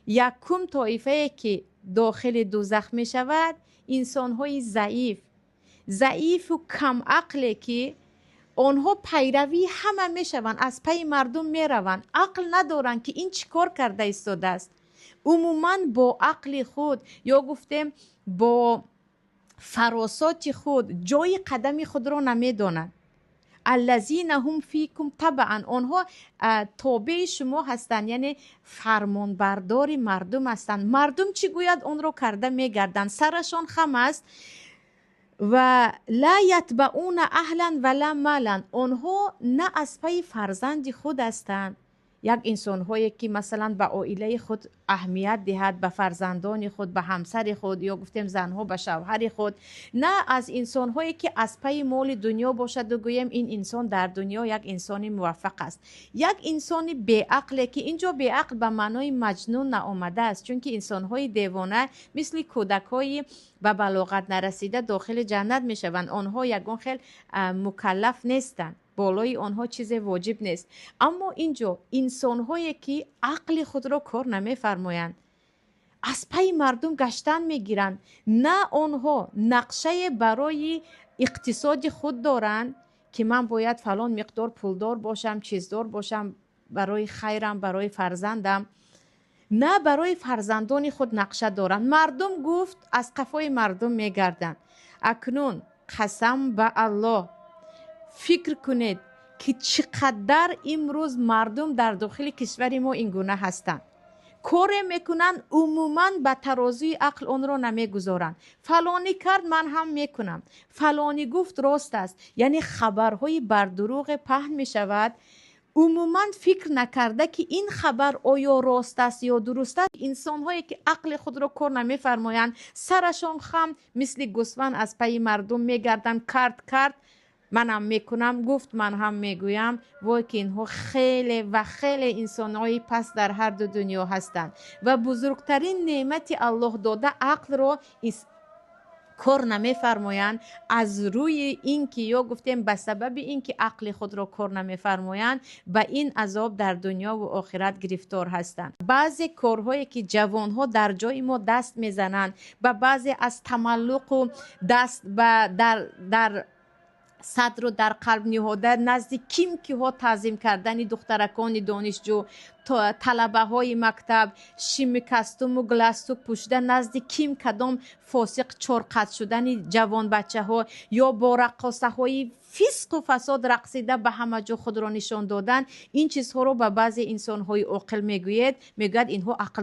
یکم طایفه که داخل دوزخ می شود انسان های ضعیف و کم عقله که آنها پیروی همه می شوند، از پی مردم می روند، عقل ندارند که این چیکار کرده ایستاده است. عموما با عقل خود یا گفتیم با فراسات خود جای قدم خود را نمی دانند. الذین هم فیکم طبعا، آنها تابع شما هستند، یعنی فرمانبردار مردم هستند. مردم چی گوید آن را کرده میگردند، سرشان خم است. و لا یتبعون اهلا ولا مالا، آنها نه از پی فرزند خود هستند. یک انسان هایی که مثلا به عائله خود اهمیت دهد، به فرزندان خود، به همسر خود، یا گفتیم زنها به شوهر خود، نه از انسان هایی که از پی مال دنیا باشد و گویم این انسان در دنیا یک انسان موفق است. یک انسان بی عقل، که اینجا بی عقل به معنای مجنون نآمده است، چون که انسان های دیوانه مثل کودک های به بلاغت نرسیده داخل جنت می شوند. آنها یگان خیل مکلف نیستند، بالای آنها چیز واجب نیست. اما اینجا انسان هایی که عقل خود را کار نمی فرمایند، از پی مردم گشتن می گیرند، نه آنها نقشه برای اقتصاد خود دارند که من باید فلان مقدار پولدار باشم، چیزدار باشم برای خیرم، برای فرزندم، نه برای فرزندان خود نقشه دارند. مردم گفت از قفای مردم می گردند. اکنون قسم به الله فکر کنید که چقدر امروز مردم در داخل کشور ما این گونه هستند. کار میکنن عموما به ترازوی عقل اون رو نمیگذارن. فلانی کرد من هم میکنم، فلانی گفت راست است، یعنی خبرهای بر دروغ پهن میشود. عموما فکر نکرده که این خبر آیا راست است یا درست است. انسان هایی که عقل خود را کار نمیفرمایند، سرشان خم مثل گوسفند از پی مردم میگردند. کرد من هم میکنم، گفت من هم میگویم. وای که اینها خیلی و خیلی انسانهای پس در هر دو دنیا هستند و بزرگترین نعمت الله داده عقل را کار نمیفرمایند. از روی این که یا گفتیم به سبب این که عقل خود را کار نمیفرمایند، به این عذاب در دنیا و آخرت گرفتار هستند. بعضی کارهایی که جوانها در جای ما دست میزنند، به بعضی از تملق و دست در صدر و در قلب نهاده، نزد کیم که ها تعظیم کردن دخترکان دانشجو، طلبه های مکتب، شیم کستوم و گلستوک پوشیدن، نزد کیم کدام فاسق چارقد شدن جوان بچه ها، یا با رقاصه های فسق و فساد رقصیده به همه جا خود را نشان دادن. این چیزها رو به بعضی انسان های عاقل میگوید اینها عقل